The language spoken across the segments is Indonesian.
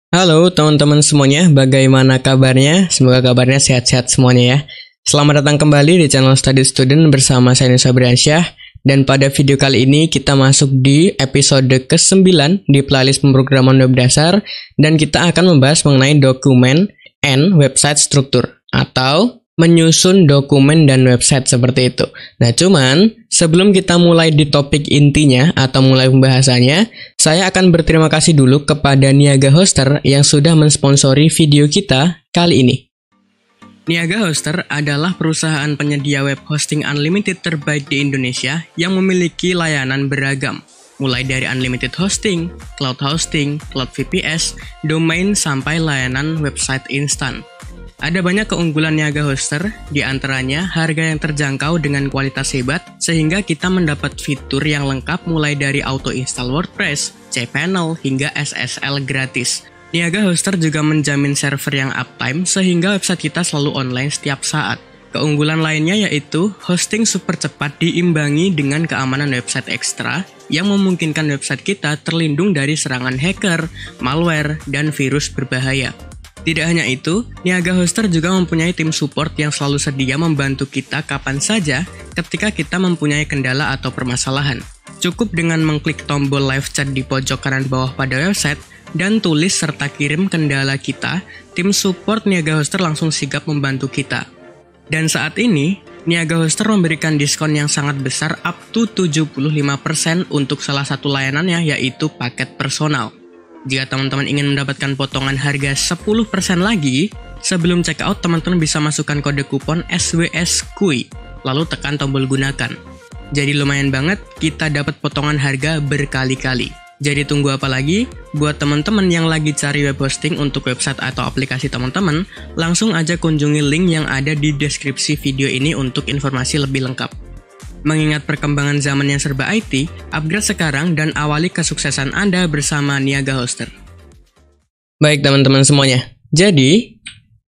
Halo teman-teman semuanya, bagaimana kabarnya? Semoga kabarnya sehat-sehat semuanya ya. Selamat datang kembali di channel Study Student bersama saya Nusa Briansyah. Dan pada video kali ini kita masuk di episode ke-9 di playlist pemrograman web dasar. Dan kita akan membahas mengenai dokumen and website struktur atau menyusun dokumen dan website seperti itu. Nah cuman sebelum kita mulai di topik intinya atau mulai pembahasannya, saya akan berterima kasih dulu kepada Niaga Hoster yang sudah mensponsori video kita kali ini. Niaga Hoster adalah perusahaan penyedia web hosting unlimited terbaik di Indonesia yang memiliki layanan beragam, mulai dari unlimited hosting, cloud VPS, domain sampai layanan website instan. Ada banyak keunggulan Niaga Hoster, di antaranya harga yang terjangkau dengan kualitas hebat, sehingga kita mendapat fitur yang lengkap mulai dari auto install WordPress, cPanel, hingga SSL gratis. Niaga Hoster juga menjamin server yang uptime, sehingga website kita selalu online setiap saat. Keunggulan lainnya yaitu hosting super cepat diimbangi dengan keamanan website ekstra, yang memungkinkan website kita terlindung dari serangan hacker, malware, dan virus berbahaya. Tidak hanya itu, Niaga Hoster juga mempunyai tim support yang selalu sedia membantu kita kapan saja ketika kita mempunyai kendala atau permasalahan. Cukup dengan mengklik tombol live chat di pojok kanan bawah pada website dan tulis serta kirim kendala kita, tim support Niaga Hoster langsung sigap membantu kita. Dan saat ini, Niaga Hoster memberikan diskon yang sangat besar up to 75% untuk salah satu layanannya yaitu paket personal. Jika teman-teman ingin mendapatkan potongan harga 10% lagi, sebelum checkout teman-teman bisa masukkan kode kupon SWSKUI, lalu tekan tombol gunakan. Jadi lumayan banget, kita dapat potongan harga berkali-kali. Jadi tunggu apa lagi? Buat teman-teman yang lagi cari web hosting untuk website atau aplikasi teman-teman, langsung aja kunjungi link yang ada di deskripsi video ini untuk informasi lebih lengkap. Mengingat perkembangan zaman yang serba IT, upgrade sekarang dan awali kesuksesan Anda bersama Niaga Hoster. Baik teman-teman semuanya, jadi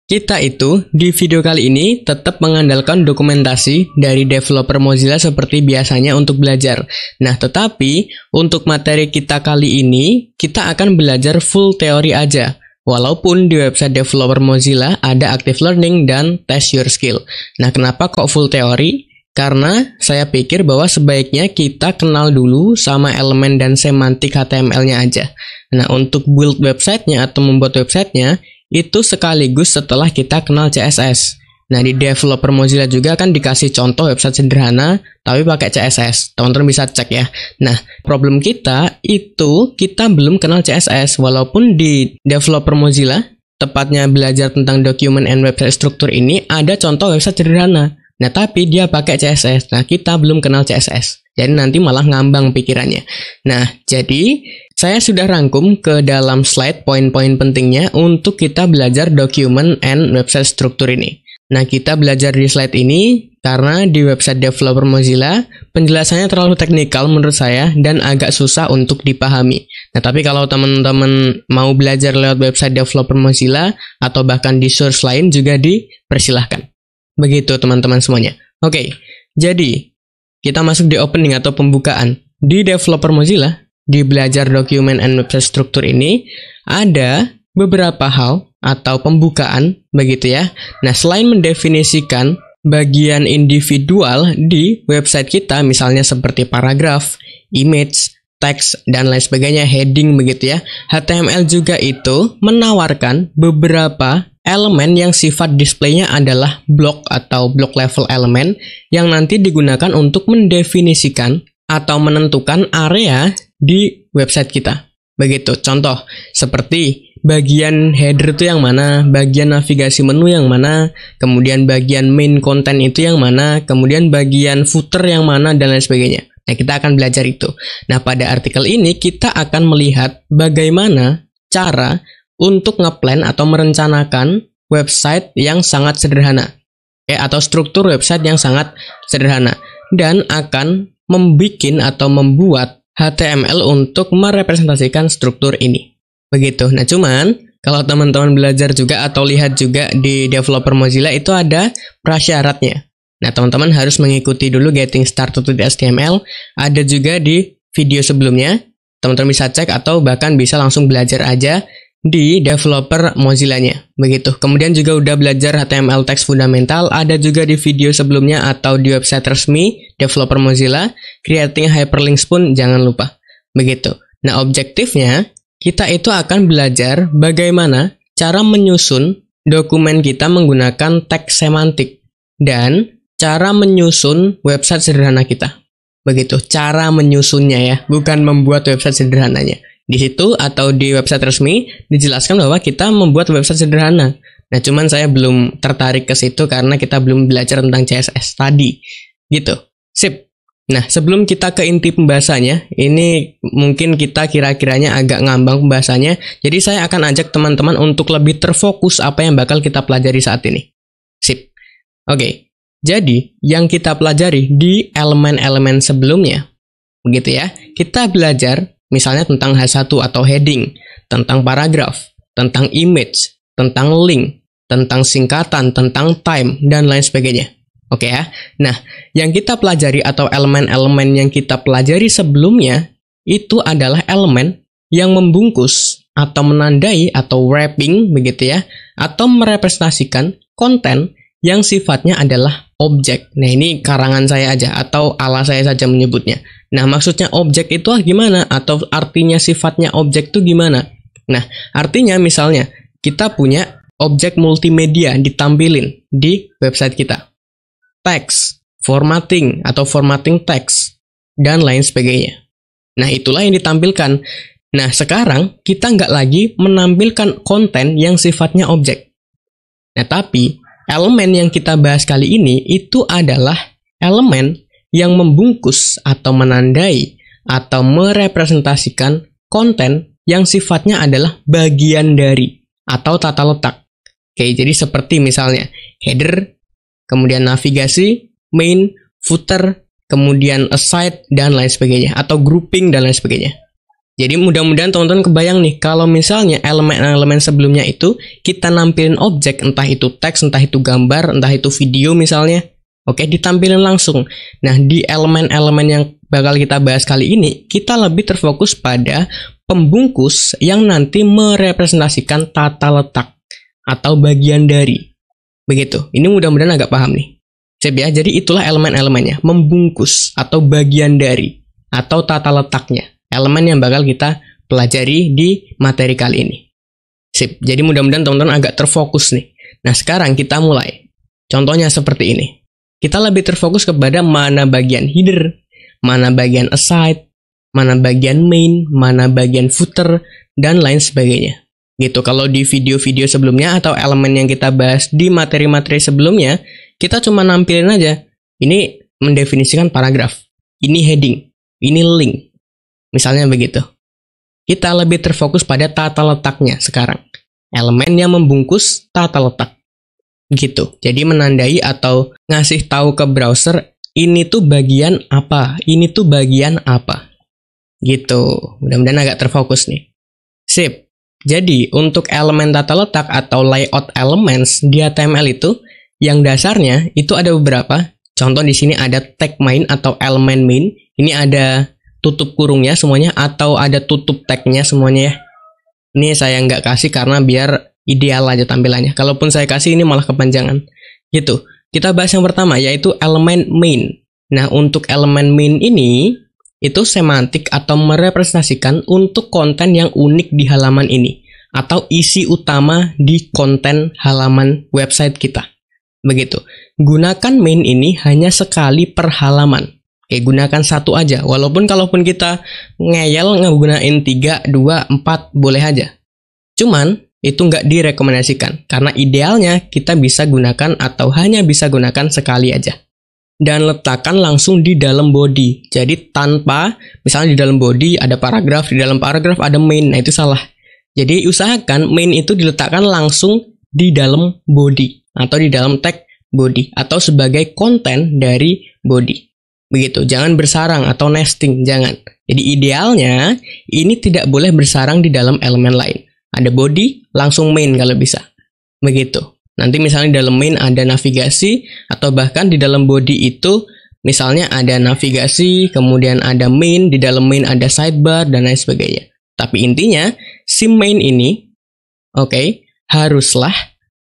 kita itu di video kali ini tetap mengandalkan dokumentasi dari developer Mozilla seperti biasanya untuk belajar. Nah tetapi untuk materi kita kali ini, kita akan belajar full teori aja. Walaupun di website developer Mozilla ada active learning dan test your skill. Nah kenapa kok full teori? Karena saya pikir bahwa sebaiknya kita kenal dulu sama elemen dan semantik HTML-nya aja. Nah, untuk build website-nya atau membuat website-nya, itu sekaligus setelah kita kenal CSS. Nah, di developer Mozilla juga kan dikasih contoh website sederhana, tapi pakai CSS. Teman-teman bisa cek ya. Nah, problem kita itu kita belum kenal CSS. Walaupun di developer Mozilla, tepatnya belajar tentang document and website struktur ini, ada contoh website sederhana. Nah, tapi dia pakai CSS. Nah, kita belum kenal CSS. Jadi nanti malah ngambang pikirannya. Nah, jadi saya sudah rangkum ke dalam slide poin-poin pentingnya untuk kita belajar document and website struktur ini. Nah, kita belajar di slide ini karena di website developer Mozilla, penjelasannya terlalu teknikal menurut saya dan agak susah untuk dipahami. Nah, tapi kalau teman-teman mau belajar lewat website developer Mozilla atau bahkan di source lain juga dipersilahkan. Begitu teman-teman semuanya. Oke, jadi kita masuk di opening atau pembukaan. Di developer Mozilla, di belajar document and website struktur ini, ada beberapa hal atau pembukaan, begitu ya. Nah, selain mendefinisikan bagian individual di website kita, misalnya seperti paragraf, image, teks, dan lain sebagainya, heading begitu ya. HTML juga itu menawarkan beberapa elemen yang sifat displaynya adalah block atau block level element yang nanti digunakan untuk mendefinisikan atau menentukan area di website kita. Begitu, contoh seperti bagian header itu yang mana, bagian navigasi menu yang mana, kemudian bagian main content itu yang mana, kemudian bagian footer yang mana, dan lain sebagainya. Nah, kita akan belajar itu. Nah, pada artikel ini kita akan melihat bagaimana cara untuk ngeplan atau merencanakan website yang sangat sederhana. Atau struktur website yang sangat sederhana. Dan akan membuat HTML untuk merepresentasikan struktur ini. Begitu. Nah, cuman kalau teman-teman belajar juga atau lihat juga di developer Mozilla itu ada prasyaratnya. Nah, teman-teman harus mengikuti dulu Getting Started with HTML. Ada juga di video sebelumnya. Teman-teman bisa cek atau bahkan bisa langsung belajar aja di developer Mozilla-nya. Begitu. Kemudian juga udah belajar HTML text fundamental, ada juga di video sebelumnya atau di website resmi developer Mozilla. Creating hyperlinks pun jangan lupa. Begitu. Nah, objektifnya kita itu akan belajar bagaimana cara menyusun dokumen kita menggunakan tag semantik dan cara menyusun website sederhana kita. Begitu, cara menyusunnya ya, bukan membuat website sederhananya. Di situ atau di website resmi dijelaskan bahwa kita membuat website sederhana. Nah, cuman saya belum tertarik ke situ karena kita belum belajar tentang CSS tadi. Gitu. Sip. Nah, sebelum kita ke inti pembahasannya, ini mungkin kita kira-kiranya agak ngambang pembahasannya. Jadi saya akan ajak teman-teman untuk lebih terfokus apa yang bakal kita pelajari saat ini. Sip. Oke. Jadi, yang kita pelajari di elemen-elemen sebelumnya, begitu ya, kita belajar misalnya tentang H1 atau heading, tentang paragraf, tentang image, tentang link, tentang singkatan, tentang time, dan lain sebagainya. Oke ya? Nah, yang kita pelajari atau elemen-elemen yang kita pelajari sebelumnya, itu adalah elemen yang membungkus atau menandai atau wrapping, begitu ya, atau merepresentasikan konten yang sifatnya adalah objek. Nah, ini karangan saya aja atau ala saya saja menyebutnya. Nah, maksudnya objek itu gimana? Atau artinya sifatnya objek itu gimana? Nah, artinya misalnya kita punya objek multimedia ditampilin di website kita. Teks, formatting atau formatting teks, dan lain sebagainya. Nah, itulah yang ditampilkan. Nah, sekarang kita nggak lagi menampilkan konten yang sifatnya objek. Nah, tapi elemen yang kita bahas kali ini itu adalah elemen yang membungkus atau menandai atau merepresentasikan konten yang sifatnya adalah bagian dari atau tata letak. Oke, jadi seperti misalnya header, kemudian navigasi, main, footer, kemudian aside, dan lain sebagainya. Atau grouping, dan lain sebagainya. Jadi mudah-mudahan teman-teman kebayang nih, kalau misalnya elemen-elemen sebelumnya itu kita nampilin objek, entah itu teks, entah itu gambar, entah itu video misalnya, oke, ditampilin langsung. Nah, di elemen-elemen yang bakal kita bahas kali ini, kita lebih terfokus pada pembungkus yang nanti merepresentasikan tata letak atau bagian dari. Begitu, ini mudah-mudahan agak paham nih. Sip ya, jadi itulah elemen-elemennya, membungkus atau bagian dari, atau tata letaknya. Elemen yang bakal kita pelajari di materi kali ini. Sip, jadi mudah-mudahan teman-teman agak terfokus nih. Nah, sekarang kita mulai. Contohnya seperti ini. Kita lebih terfokus kepada mana bagian header, mana bagian aside, mana bagian main, mana bagian footer, dan lain sebagainya. Gitu, kalau di video-video sebelumnya atau elemen yang kita bahas di materi-materi sebelumnya, kita cuma nampilin aja. Ini mendefinisikan paragraf, ini heading, ini link. Misalnya begitu. Kita lebih terfokus pada tata letaknya sekarang. Elemen yang membungkus tata letak. Gitu. Jadi menandai atau ngasih tahu ke browser, ini tuh bagian apa, ini tuh bagian apa. Gitu. Mudah-mudahan agak terfokus nih. Sip. Jadi untuk elemen tata letak atau layout elements di HTML itu, yang dasarnya itu ada beberapa. Contoh di sini ada tag main atau elemen main. Ini ada tutup kurungnya semuanya atau ada tutup tagnya semuanya ya. Ini saya nggak kasih karena biar ideal aja tampilannya. Kalaupun saya kasih ini malah kepanjangan. Gitu. Kita bahas yang pertama yaitu elemen main. Nah, untuk elemen main ini itu semantik atau merepresentasikan untuk konten yang unik di halaman ini atau isi utama di konten halaman website kita. Begitu. Gunakan main ini hanya sekali per halaman. Oke, gunakan satu aja. Walaupun kalaupun kita ngeyel ngegunain 3, 2, 4 boleh aja. Cuman itu nggak direkomendasikan. Karena idealnya kita bisa gunakan atau hanya bisa gunakan sekali aja. Dan letakkan langsung di dalam body. Jadi tanpa, misalnya di dalam body ada paragraf, di dalam paragraf ada main. Nah, itu salah. Jadi usahakan main itu diletakkan langsung di dalam body. Atau di dalam tag body. Atau sebagai konten dari body. Begitu, jangan bersarang atau nesting, jangan. Jadi idealnya, ini tidak boleh bersarang di dalam elemen lain. Ada body, langsung main kalau bisa. Begitu. Nanti misalnya di dalam main ada navigasi, atau bahkan di dalam body itu, misalnya ada navigasi, kemudian ada main, di dalam main ada sidebar, dan lain sebagainya. Tapi intinya, si main ini Oke, haruslah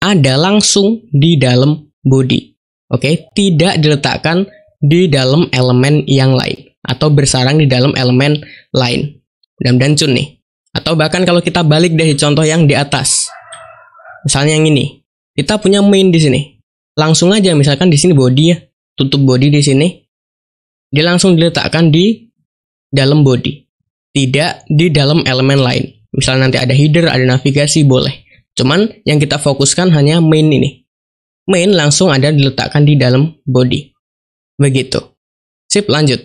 ada langsung di dalam body. Oke, tidak diletakkan di dalam elemen yang lain atau bersarang di dalam elemen lain. Mudah-mudahan cun nih. Atau bahkan kalau kita balik dari contoh yang di atas. Misalnya yang ini. Kita punya main di sini. Langsung aja misalkan di sini body ya. Tutup body di sini. Dia langsung diletakkan di dalam body. Tidak di dalam elemen lain. Misalnya nanti ada header, ada navigasi, boleh. Cuman yang kita fokuskan hanya main ini. Main langsung ada diletakkan di dalam body. Begitu. Sip, lanjut.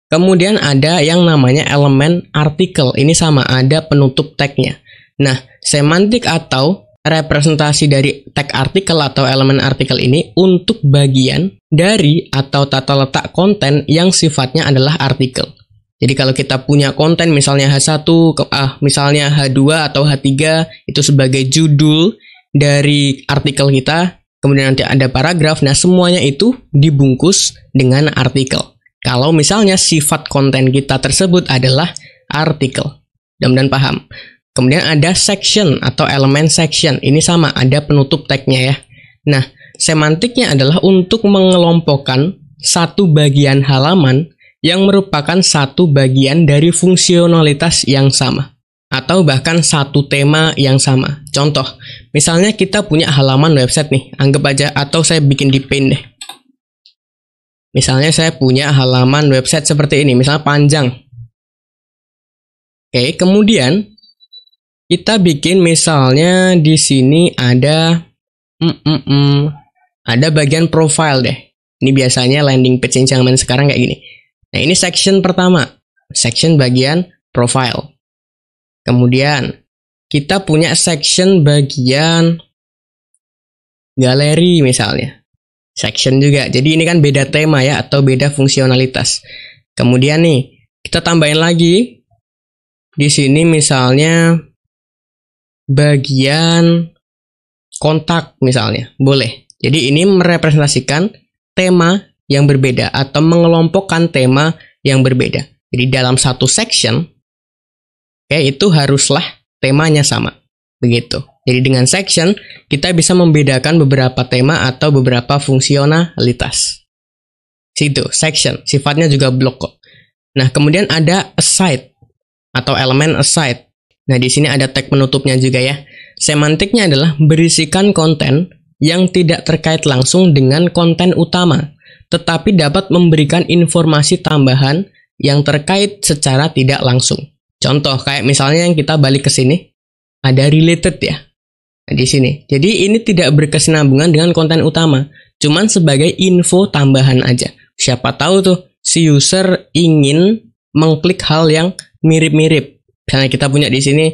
Kemudian ada yang namanya elemen artikel. Ini sama, ada penutup tagnya. Nah, semantik atau representasi dari tag artikel atau elemen artikel ini untuk bagian dari atau tata letak konten yang sifatnya adalah artikel. Jadi kalau kita punya konten misalnya H1, misalnya H2 atau H3 itu sebagai judul dari artikel kita, kemudian nanti ada paragraf, nah semuanya itu dibungkus dengan artikel. Kalau misalnya sifat konten kita tersebut adalah artikel. Mudah-mudahan paham. Kemudian ada section atau elemen section, ini sama, ada penutup tagnya ya. Nah, semantiknya adalah untuk mengelompokkan satu bagian halaman yang merupakan satu bagian dari fungsionalitas yang sama. Atau bahkan satu tema yang sama. Contoh, misalnya kita punya halaman website nih, anggap aja, atau saya bikin di Paint deh. Misalnya saya punya halaman website seperti ini, misalnya panjang. Oke, kemudian kita bikin misalnya di sini ada bagian profile deh. Ini biasanya landing page yang zaman sekarang kayak gini. Nah, ini section pertama, section bagian profile. Kemudian, kita punya section bagian galeri misalnya. Section juga, jadi ini kan beda tema ya, atau beda fungsionalitas. Kemudian nih, kita tambahin lagi, di sini misalnya, bagian kontak misalnya, boleh. Jadi ini merepresentasikan tema yang berbeda atau mengelompokkan tema yang berbeda. Jadi dalam satu section, itu haruslah temanya sama. Begitu. Jadi dengan section, kita bisa membedakan beberapa tema atau beberapa fungsionalitas. Situ, section. Sifatnya juga blok kok. Nah, kemudian ada aside atau elemen aside. Nah, di sini ada tag penutupnya juga ya. Semantiknya adalah berisikan konten yang tidak terkait langsung dengan konten utama, tetapi dapat memberikan informasi tambahan yang terkait secara tidak langsung. Contoh, kayak misalnya yang kita balik ke sini, ada related ya, di sini. Jadi ini tidak berkesinambungan dengan konten utama, cuman sebagai info tambahan aja. Siapa tahu tuh, si user ingin mengklik hal yang mirip-mirip. Misalnya kita punya di sini,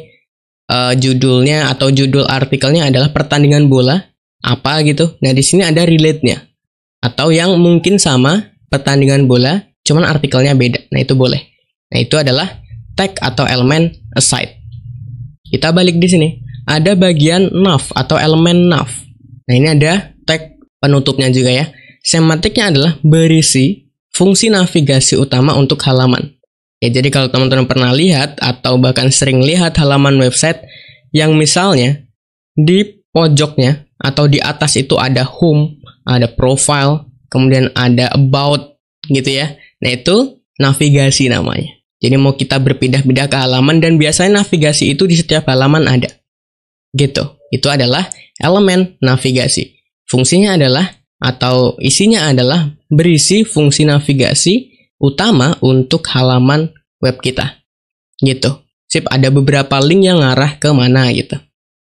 judulnya atau judul artikelnya adalah pertandingan bola, apa gitu. Nah, di sini ada relate-nya. Atau yang mungkin sama, pertandingan bola, cuman artikelnya beda. Nah, itu boleh. Nah, itu adalah tag atau elemen aside. Kita balik di sini. Ada bagian nav atau elemen nav. Nah, ini ada tag penutupnya juga ya. Semantiknya adalah berisi fungsi navigasi utama untuk halaman. Ya, jadi kalau teman-teman pernah lihat atau bahkan sering lihat halaman website yang misalnya di pojoknya atau di atas itu ada home, ada profile, kemudian ada about gitu ya. Nah, itu navigasi namanya. Jadi mau kita berpindah-pindah ke halaman dan biasanya navigasi itu di setiap halaman ada. Gitu. Itu adalah elemen navigasi. Fungsinya adalah atau isinya adalah berisi fungsi navigasi utama untuk halaman web kita. Gitu. Sip, ada beberapa link yang ngarah ke mana gitu.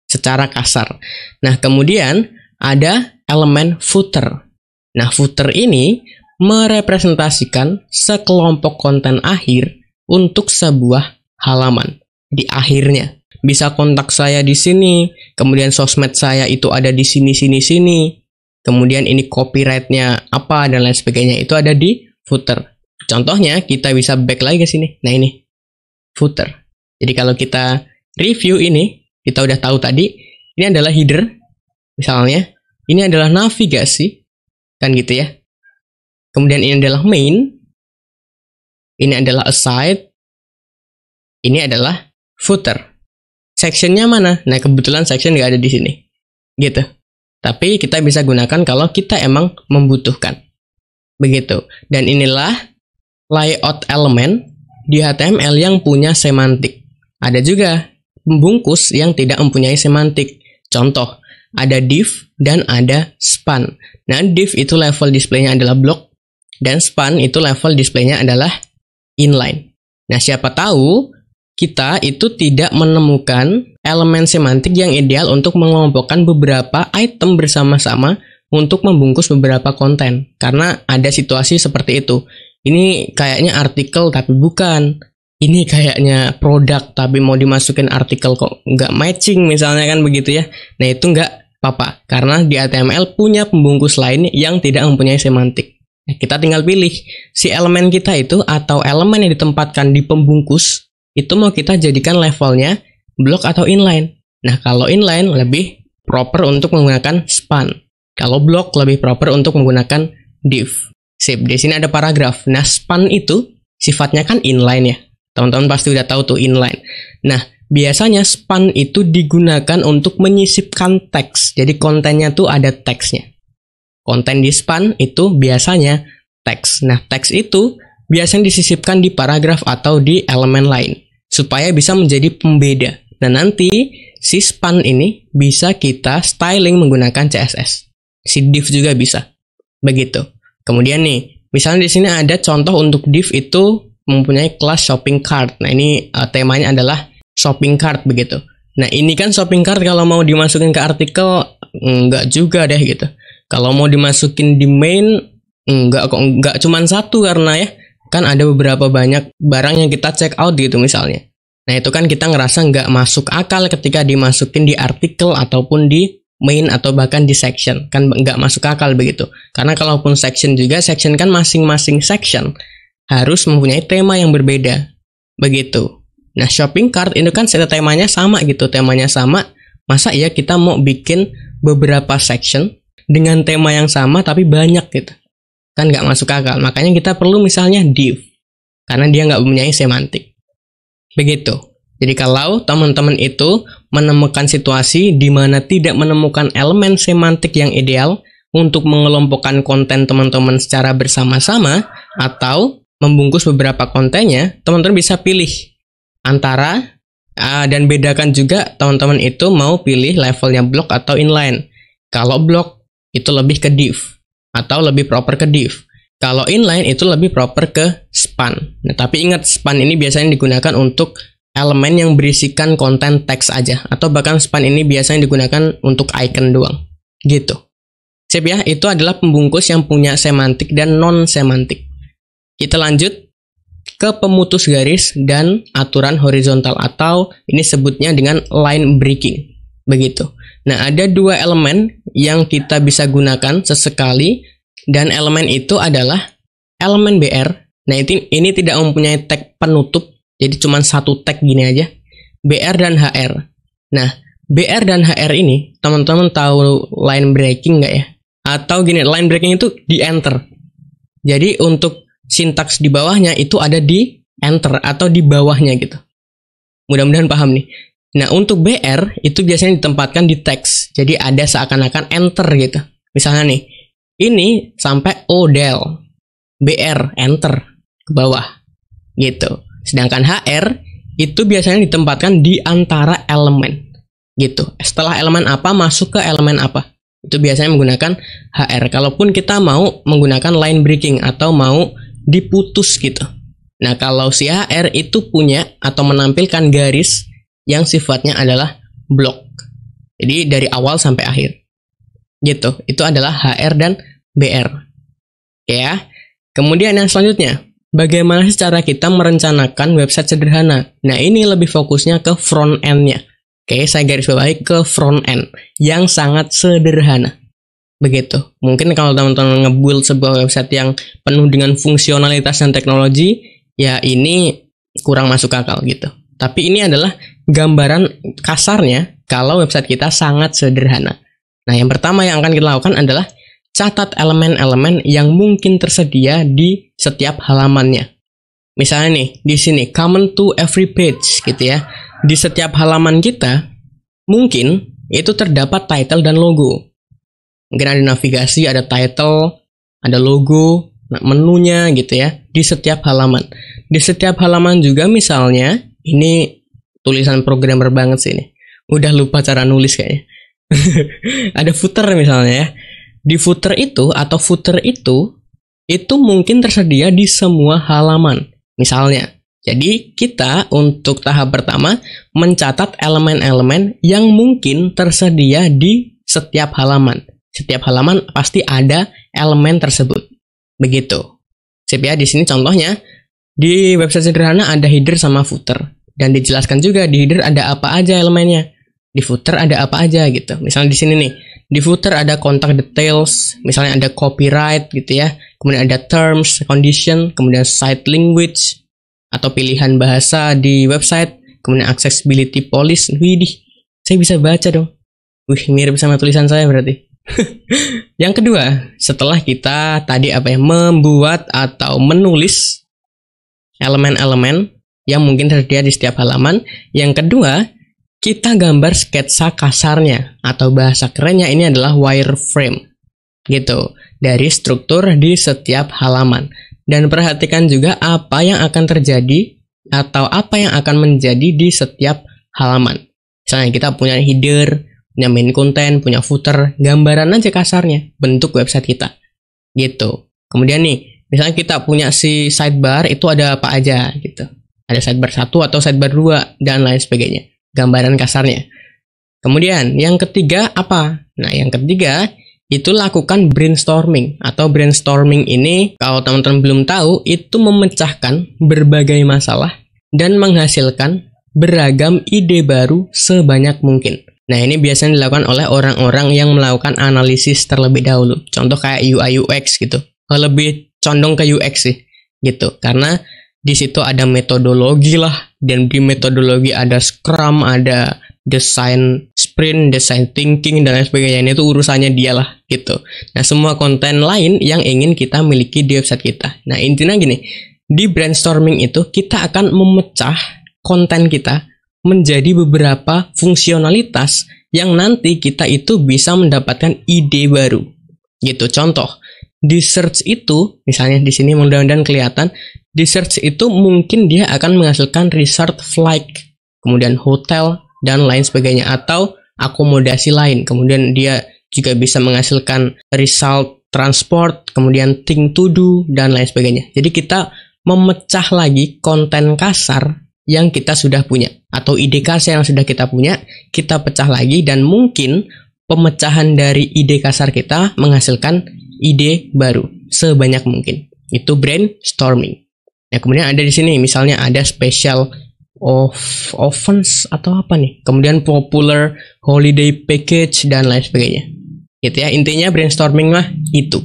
Secara kasar. Nah, kemudian ada elemen footer. Nah, footer ini merepresentasikan sekelompok konten akhir untuk sebuah halaman. Di akhirnya. Bisa kontak saya di sini, kemudian sosmed saya itu ada di sini. Kemudian ini copyright-nya apa dan lain sebagainya. Itu ada di footer. Contohnya, kita bisa back lagi ke sini. Nah, ini footer. Jadi kalau kita review ini, kita udah tahu tadi, ini adalah header, misalnya, ini adalah navigasi, kan gitu ya. Kemudian ini adalah main, ini adalah aside, ini adalah footer. sectionnya mana? Nah, kebetulan section nggak ada di sini. Gitu. Tapi kita bisa gunakan kalau kita emang membutuhkan. Begitu. Dan inilah layout elemen di HTML yang punya semantik. Ada juga pembungkus yang tidak mempunyai semantik. Contoh, ada div dan ada span. Nah, div itu level displaynya adalah block, dan span itu level displaynya adalah inline. Nah, siapa tahu kita itu tidak menemukan elemen semantik yang ideal untuk mengelompokkan beberapa item bersama-sama untuk membungkus beberapa konten. Karena ada situasi seperti itu. Ini kayaknya artikel tapi bukan. Ini kayaknya produk tapi mau dimasukin artikel kok nggak matching misalnya kan begitu ya. Nah, itu nggak apa-apa. Karena di HTML punya pembungkus lain yang tidak mempunyai semantik. Nah, kita tinggal pilih si elemen kita itu atau elemen yang ditempatkan di pembungkus itu mau kita jadikan levelnya block atau inline. Nah, kalau inline lebih proper untuk menggunakan span. Kalau block lebih proper untuk menggunakan div. Sip, di sini ada paragraf. Nah, span itu sifatnya kan inline ya. Teman-teman pasti udah tahu tuh inline. Nah, biasanya span itu digunakan untuk menyisipkan teks. Jadi kontennya tuh ada teksnya. Konten di span itu biasanya teks. Nah, teks itu biasanya disisipkan di paragraf atau di elemen lain. Supaya bisa menjadi pembeda. Nah, nanti si span ini bisa kita styling menggunakan CSS. Si div juga bisa. Begitu. Kemudian nih, misalnya di sini ada contoh untuk div itu mempunyai kelas shopping cart. Nah, ini temanya adalah shopping cart begitu. Nah, ini kan shopping cart kalau mau dimasukin ke artikel enggak juga deh gitu. Kalau mau dimasukin di main enggak cuman satu karena ya kan ada beberapa banyak barang yang kita check out gitu misalnya. Nah, itu kan kita ngerasa nggak masuk akal ketika dimasukin di artikel ataupun di main atau bahkan di section. Kan nggak masuk akal begitu. Karena kalaupun section juga, section kan masing-masing section harus mempunyai tema yang berbeda. Begitu. Nah, shopping cart itu kan temanya sama gitu. Temanya sama. Masa ya kita mau bikin beberapa section dengan tema yang sama tapi banyak gitu. Kan nggak masuk akal. Makanya kita perlu misalnya div. Karena dia nggak mempunyai semantik. Begitu. Jadi kalau teman-teman itu menemukan situasi di mana tidak menemukan elemen semantik yang ideal untuk mengelompokkan konten teman-teman secara bersama-sama atau membungkus beberapa kontennya, teman-teman bisa pilih antara dan bedakan juga teman-teman itu mau pilih levelnya block atau inline. Kalau block itu lebih ke div atau lebih proper ke div. Kalau inline itu lebih proper ke span. Nah, tapi ingat span ini biasanya digunakan untuk elemen yang berisikan konten teks aja atau bahkan span ini biasanya digunakan untuk icon doang. Gitu. Sip ya, itu adalah pembungkus yang punya semantik dan non semantik. Kita lanjut ke pemutus garis dan aturan horizontal atau ini sebutnya dengan line breaking. Begitu. Nah, ada dua elemen yang kita bisa gunakan sesekali dan elemen itu adalah elemen BR. Nah, ini tidak mempunyai tag penutup, jadi cuma satu tag gini aja. BR dan HR. Nah, BR dan HR ini, teman-teman tahu line breaking nggak ya? Atau gini, line breaking itu di enter. Jadi untuk sintaks di bawahnya itu ada di enter atau di bawahnya gitu. Mudah-mudahan paham nih. Nah, untuk BR itu biasanya ditempatkan di teks. Jadi ada seakan-akan enter gitu. Misalnya nih, ini sampai ODEL. BR, enter, ke bawah. Gitu. Sedangkan HR itu biasanya ditempatkan di antara elemen. Gitu. Setelah elemen apa, masuk ke elemen apa. Itu biasanya menggunakan HR. Kalaupun kita mau menggunakan line breaking atau mau diputus gitu. Nah, kalau si HR itu punya atau menampilkan garis yang sifatnya adalah blok. Jadi dari awal sampai akhir. Gitu. Itu adalah HR dan BR. Oke ya. Kemudian yang selanjutnya, bagaimana sih cara kita merencanakan website sederhana? Nah, ini lebih fokusnya ke front end-nya. Oke, saya garis bawahi ke front end yang sangat sederhana. Begitu. Mungkin kalau teman-teman nge-build sebuah website yang penuh dengan fungsionalitas dan teknologi, ya ini kurang masuk akal gitu. Tapi ini adalah gambaran kasarnya kalau website kita sangat sederhana. Nah, yang pertama yang akan kita lakukan adalah catat elemen-elemen yang mungkin tersedia di setiap halamannya. Misalnya nih, di sini common to every page gitu ya. di setiap halaman kita mungkin itu terdapat title dan logo. Mungkin ada navigasi, ada title, ada logo, menunya gitu ya, di setiap halaman. Di setiap halaman juga misalnya, ini tulisan programmer banget sih ini. Udah lupa cara nulis kayaknya. Ada footer misalnya ya. Di footer itu atau footer itu mungkin tersedia di semua halaman. Misalnya, jadi kita untuk tahap pertama mencatat elemen-elemen yang mungkin tersedia di setiap halaman. Setiap halaman pasti ada elemen tersebut. Begitu. Sip ya, di sini contohnya di website sederhana ada header sama footer dan dijelaskan juga di header ada apa aja elemennya. Di footer ada apa aja gitu. Misalnya di sini nih, di footer ada contact details, misalnya ada copyright gitu ya. Kemudian ada terms, condition, kemudian site language atau pilihan bahasa di website, kemudian accessibility policy. Widih, saya bisa baca dong. Wih, mirip sama tulisan saya berarti. Yang kedua, setelah kita tadi membuat atau menulis elemen-elemen yang mungkin tersedia di setiap halaman, yang kedua, kita gambar sketsa kasarnya atau bahasa kerennya ini adalah wireframe. Gitu, dari struktur di setiap halaman. Dan perhatikan juga apa yang akan terjadi atau apa yang akan menjadi di setiap halaman. Misalnya kita punya header, punya main content, punya footer, gambaran aja kasarnya, bentuk website kita. Gitu. Kemudian nih, misalnya kita punya si sidebar, itu ada apa aja gitu. Ada sidebar 1 atau sidebar 2, dan lain sebagainya. Gambaran kasarnya. Kemudian, yang ketiga apa? Nah, yang ketiga, itu lakukan brainstorming. Atau brainstorming ini, kalau teman-teman belum tahu, itu memecahkan berbagai masalah dan menghasilkan beragam ide baru sebanyak mungkin. Nah, ini biasanya dilakukan oleh orang-orang yang melakukan analisis terlebih dahulu. Contoh kayak UI UX gitu. Lebih condong ke UX sih, gitu. Karena di situ ada metodologi lah, dan di metodologi ada Scrum, ada design sprint, design thinking, dan lain sebagainya. Ini tuh urusannya dia lah, gitu. Nah, semua konten lain yang ingin kita miliki di website kita. Nah, intinya gini, di brainstorming itu kita akan memecah konten kita menjadi beberapa fungsionalitas yang nanti kita itu bisa mendapatkan ide baru. Gitu, contoh. Di search itu, misalnya di sini mudah-mudahan kelihatan, di search itu mungkin dia akan menghasilkan resort flight, kemudian hotel, dan lain sebagainya, atau akomodasi lain. Kemudian dia juga bisa menghasilkan result transport, kemudian thing to do, dan lain sebagainya. Jadi kita memecah lagi konten kasar yang kita sudah punya, atau ide kasar yang sudah kita punya, kita pecah lagi, dan mungkin pemecahan dari ide kasar kita menghasilkan ide baru sebanyak mungkin. Itu brainstorming. Nah, kemudian ada di sini misalnya ada special offense atau apa nih, kemudian popular holiday package, dan lain sebagainya. Gitu ya, intinya brainstorming lah itu.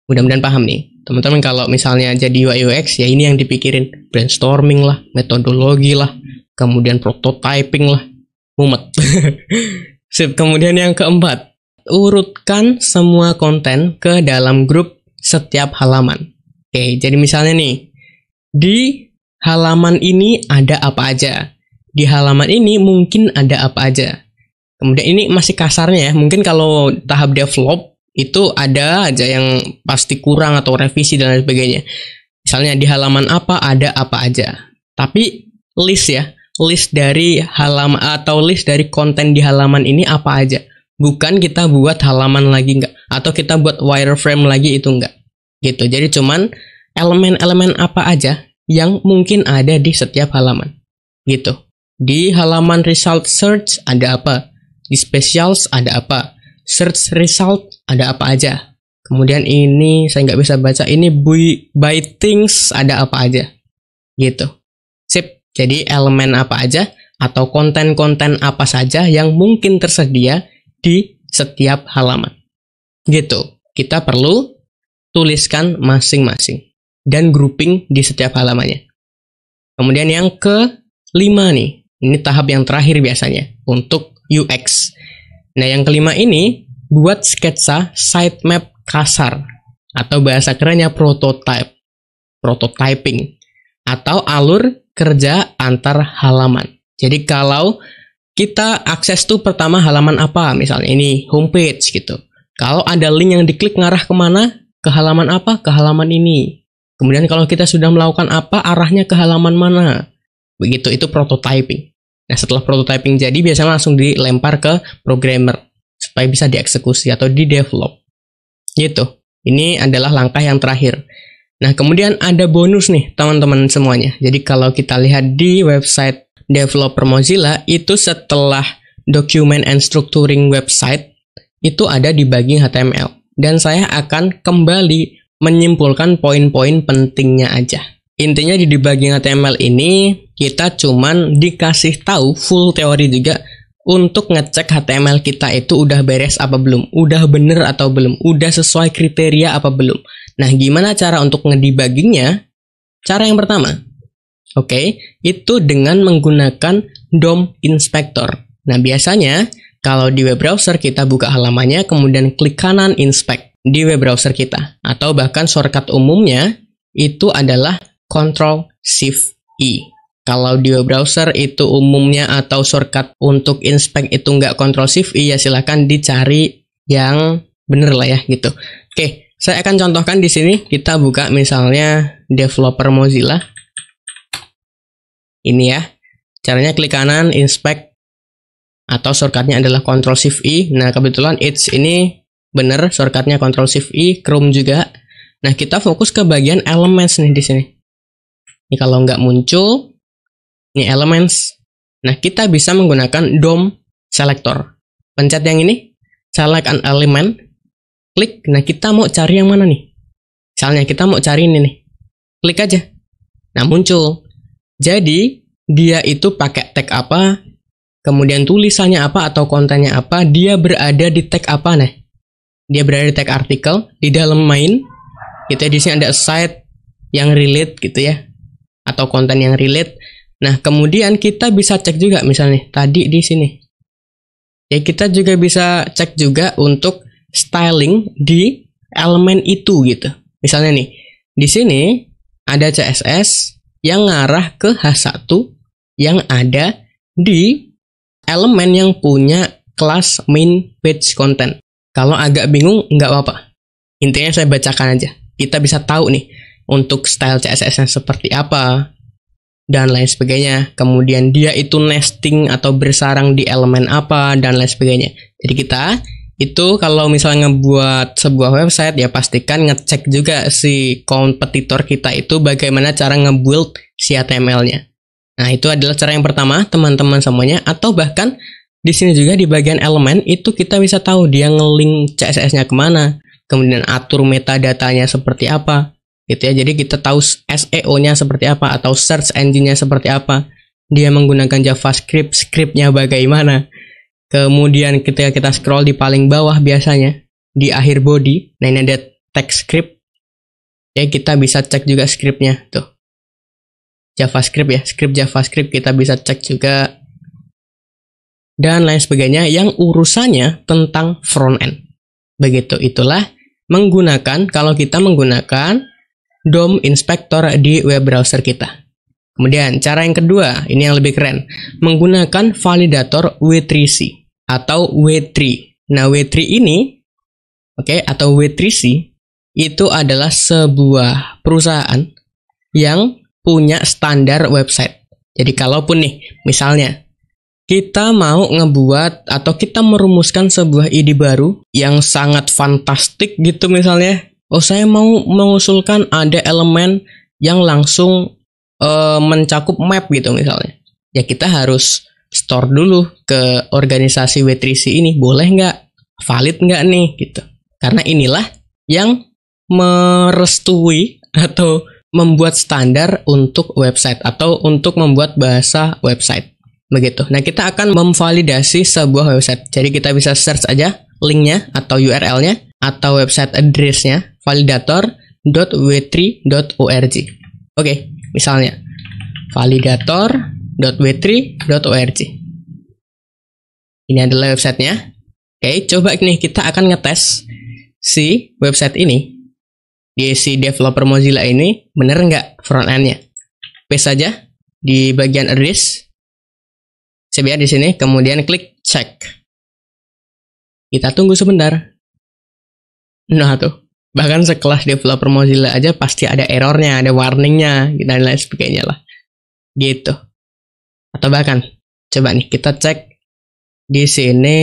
Mudah-mudahan paham nih teman-teman. Kalau misalnya jadi UI UX, ya ini yang dipikirin, brainstorming lah, metodologi lah, kemudian prototyping lah, mumet. Sip. Kemudian yang keempat, urutkan semua konten ke dalam grup setiap halaman. Oke, jadi misalnya nih, di halaman ini ada apa aja, di halaman ini mungkin ada apa aja. Kemudian ini masih kasarnya ya, mungkin kalau tahap develop itu ada aja yang pasti kurang atau revisi dan lain sebagainya. Misalnya di halaman apa ada apa aja. Tapi list ya, list dari halaman atau list dari konten di halaman ini apa aja. Bukan kita buat halaman lagi enggak, atau kita buat wireframe lagi, itu enggak. Gitu. Jadi cuman elemen-elemen apa aja yang mungkin ada di setiap halaman. Gitu. Di halaman result search ada apa? Di specials ada apa? Search result ada apa aja? Kemudian ini saya nggak bisa baca, ini by things ada apa aja? Gitu. Sip. Jadi elemen apa aja atau konten-konten apa saja yang mungkin tersedia di setiap halaman. Gitu. Kita perlu tuliskan masing-masing dan grouping di setiap halamannya. Kemudian yang kelima nih, ini tahap yang terakhir biasanya untuk UX. Nah, yang kelima ini buat sketsa sitemap kasar atau bahasa kerennya prototyping atau alur kerja antar halaman. Jadi kalau kita akses tuh pertama halaman apa, misalnya ini homepage gitu. Kalau ada link yang diklik ngarah kemana, ke halaman apa, ke halaman ini. Kemudian kalau kita sudah melakukan apa, arahnya ke halaman mana. Begitu, itu prototyping. Nah setelah prototyping jadi, biasanya langsung dilempar ke programmer supaya bisa dieksekusi atau di-develop. Gitu. Ini adalah langkah yang terakhir. Nah kemudian ada bonus nih teman-teman semuanya. Jadi kalau kita lihat di website developer Mozilla, itu setelah document and structuring website, itu ada di bagian HTML. Dan saya akan kembali menyimpulkan poin-poin pentingnya aja. Intinya di bagian HTML ini, kita cuman dikasih tahu full teori juga untuk ngecek HTML kita itu udah beres apa belum, udah bener atau belum, udah sesuai kriteria apa belum. Nah, gimana cara untuk ngedebuggingnya? Cara yang pertama, itu dengan menggunakan DOM Inspector. Nah, biasanya kalau di web browser kita buka halamannya, kemudian klik kanan inspect di web browser kita. Atau bahkan shortcut umumnya itu adalah Ctrl+Shift+E. Kalau di web browser itu umumnya atau shortcut untuk inspect itu nggak Ctrl+Shift+E, ya silahkan dicari yang bener lah ya gitu. Oke, saya akan contohkan di sini. Kita buka misalnya developer Mozilla. Ini ya, caranya klik kanan, inspect, atau shortcutnya adalah Ctrl+Shift+E. Nah, kebetulan Edge ini bener, shortcutnya Ctrl+Shift+E, Chrome juga. Nah, kita fokus ke bagian elements nih di sini. Ini kalau nggak muncul, ini elements. Nah, kita bisa menggunakan DOM selector. Pencet yang ini, select an element, klik. Nah, kita mau cari yang mana nih? Misalnya kita mau cari ini nih. Klik aja. Nah, muncul. Jadi, dia itu pakai tag apa, kemudian tulisannya apa atau kontennya apa, dia berada di tag apa nih? Dia berada di tag artikel, di dalam main, gitu ya, di sini ada site yang relate gitu ya, atau konten yang relate. Nah, kemudian kita bisa cek juga, misalnya tadi di sini. Ya, kita juga bisa cek juga untuk styling di elemen itu gitu. Misalnya nih, di sini ada CSS yang ngarah ke H1 yang ada di elemen yang punya kelas main page content. Kalau agak bingung, nggak apa-apa. Intinya saya bacakan aja. Kita bisa tahu nih, untuk style CSS-nya seperti apa, dan lain sebagainya. Kemudian dia itu nesting atau bersarang di elemen apa, dan lain sebagainya. Jadi kita itu kalau misalnya ngebuat sebuah website, ya pastikan ngecek juga si kompetitor kita itu bagaimana cara ngebuild si HTML-nya. Nah, itu adalah cara yang pertama, teman-teman semuanya. Atau bahkan di sini juga di bagian elemen itu kita bisa tahu dia nge-link CSS-nya kemana, kemudian atur metadatanya seperti apa, gitu ya. Jadi kita tahu SEO-nya seperti apa atau search engine-nya seperti apa. Dia menggunakan JavaScript, script-nya bagaimana. Kemudian ketika kita scroll di paling bawah biasanya di akhir body, nah ini ada text script. Ya, kita bisa cek juga script-nya tuh. JavaScript ya, script JavaScript kita bisa cek juga. Dan lain sebagainya yang urusannya tentang front end. Begitu, itulah menggunakan, kalau kita menggunakan DOM Inspector di web browser kita. Kemudian cara yang kedua, ini yang lebih keren, menggunakan validator W3C atau W3. Nah, W3 ini atau W3C itu adalah sebuah perusahaan yang punya standar website. Jadi kalaupun nih, misalnya kita mau ngebuat atau kita merumuskan sebuah ide baru yang sangat fantastik gitu misalnya. Oh, saya mau mengusulkan ada elemen yang langsung mencakup map gitu misalnya. Ya kita harus store dulu ke organisasi W3C ini. Boleh nggak? Valid nggak nih? Gitu. Karena inilah yang merestui atau membuat standar untuk website atau untuk membuat bahasa website. Begitu. Nah, kita akan memvalidasi sebuah website. Jadi kita bisa search aja linknya atau URL-nya atau website address-nya validator.w3.org. Oke, misalnya validator.w3.org. Ini adalah websitenya. Oke, coba nih kita akan ngetes si website ini di si developer Mozilla ini bener nggak front end-nya. Paste saja di bagian address. Sip ya di sini, kemudian klik cek. Kita tunggu sebentar. Nah tuh, bahkan sekelas developer Mozilla aja pasti ada errornya, ada warningnya, dan lain sebagainya lah. Gitu. Atau bahkan, coba nih kita cek di sini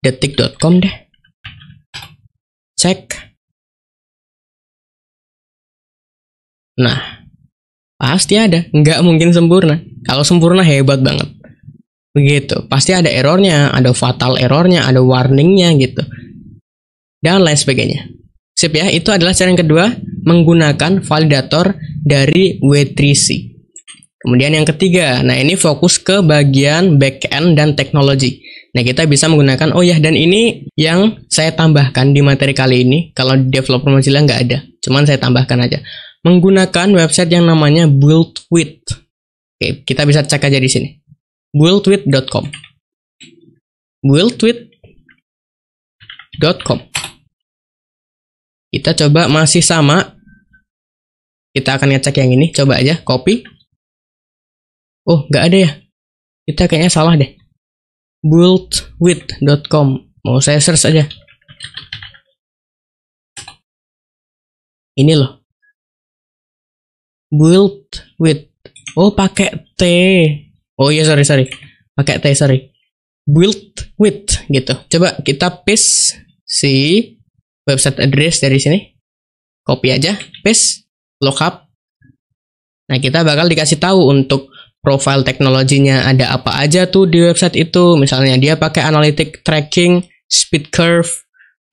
detik.com deh. Cek. Nah, pasti ada, nggak mungkin sempurna. Kalau sempurna hebat banget. Begitu, pasti ada errornya, ada fatal errornya, ada warningnya gitu. Dan lain sebagainya. Sip ya, itu adalah cara yang kedua, menggunakan validator dari W3C. Kemudian yang ketiga, nah ini fokus ke bagian backend dan teknologi. Nah kita bisa menggunakan, oh ya, dan ini yang saya tambahkan di materi kali ini, kalau di developer Mozilla nggak ada, cuman saya tambahkan aja. Menggunakan website yang namanya buildwith. Oke, kita bisa cek aja di sini. buildwith.com. buildwith.com. Kita coba masih sama. Kita akan ngecek yang ini, coba aja copy. Oh, nggak ada ya. Kita kayaknya salah deh. buildwith.com. Mau saya search aja. Ini loh. Buildwith. Oh, pakai T. Oh iya, sorry. Pakai T, sorry. Buildwith gitu. Coba kita paste si website address dari sini. Copy aja, paste, lookup. Nah, kita bakal dikasih tahu untuk profile teknologinya ada apa aja tuh di website itu. Misalnya dia pakai analytic tracking, speed curve,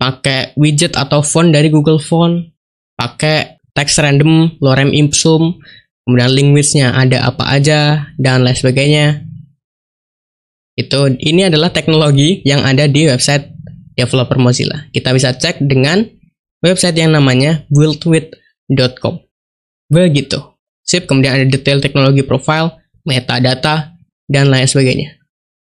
pakai widget atau font dari Google Font, pakai text random, lorem ipsum, kemudian language-nya ada apa aja, dan lain sebagainya. Ini adalah teknologi yang ada di website developer Mozilla. Kita bisa cek dengan website yang namanya buildwith.com. Begitu. Sip, kemudian ada detail teknologi profile, metadata, dan lain sebagainya.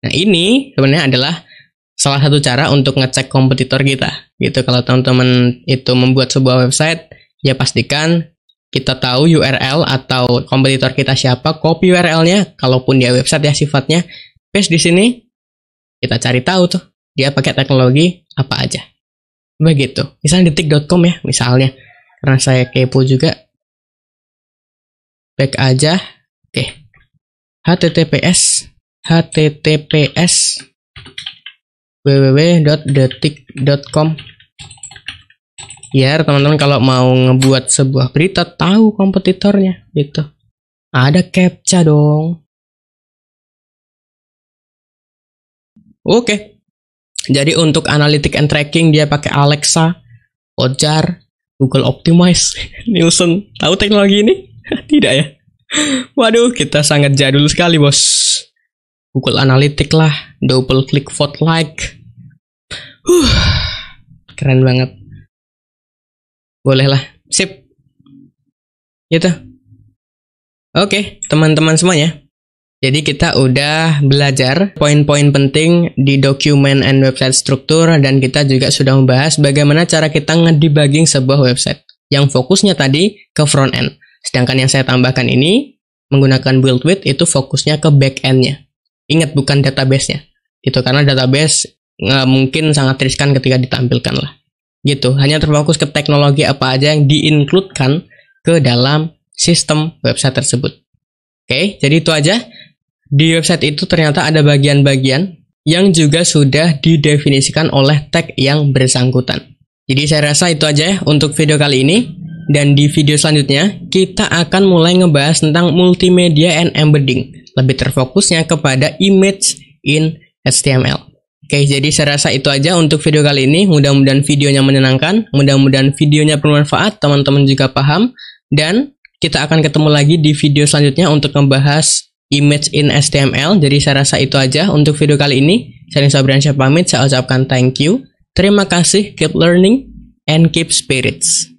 Nah, ini sebenarnya adalah salah satu cara untuk ngecek kompetitor kita. Gitu, kalau teman-teman itu membuat sebuah website, ya pastikan kita tahu URL atau kompetitor kita siapa, copy URL-nya, kalaupun dia website ya sifatnya, paste di sini, kita cari tahu tuh, dia pakai teknologi apa aja. Begitu. Misalnya detik.com ya, misalnya. Karena saya kepo juga. Back aja. Oke. https www.detik.com. Biar teman-teman kalau mau ngebuat sebuah berita tahu kompetitornya gitu. Ada captcha dong. Oke. Jadi untuk analytic and tracking dia pakai Alexa, Hotjar, Google Optimize, Nielsen. Tahu teknologi ini? Tidak ya? Waduh, kita sangat jadul sekali, bos. Google Analytics lah, double click vote like. Keren banget. Boleh lah, sip. Gitu. Oke, teman-teman semuanya. Jadi kita udah belajar poin-poin penting di dokumen and website struktur, dan kita juga sudah membahas bagaimana cara kita ngedebugging sebuah website yang fokusnya tadi ke front end. Sedangkan yang saya tambahkan ini menggunakan buildwith itu fokusnya ke back end-nya. Ingat, bukan database-nya. Itu karena database nggak mungkin sangat riskan ketika ditampilkan lah. Gitu, hanya terfokus ke teknologi apa aja yang di-include-kan ke dalam sistem website tersebut. Oke, jadi itu aja. Di website itu ternyata ada bagian-bagian yang juga sudah didefinisikan oleh tag yang bersangkutan. Jadi saya rasa itu aja ya untuk video kali ini. Dan di video selanjutnya, kita akan mulai ngebahas tentang multimedia and embedding. Lebih terfokusnya kepada image in HTML. Oke, jadi saya rasa itu aja untuk video kali ini. Mudah-mudahan videonya menyenangkan. Mudah-mudahan videonya bermanfaat. Teman-teman juga paham. Dan kita akan ketemu lagi di video selanjutnya untuk membahas image in HTML. Jadi saya rasa itu aja untuk video kali ini. Saya Nisa Briansyah pamit. Saya ucapkan thank you. Terima kasih. Keep learning and keep spirits.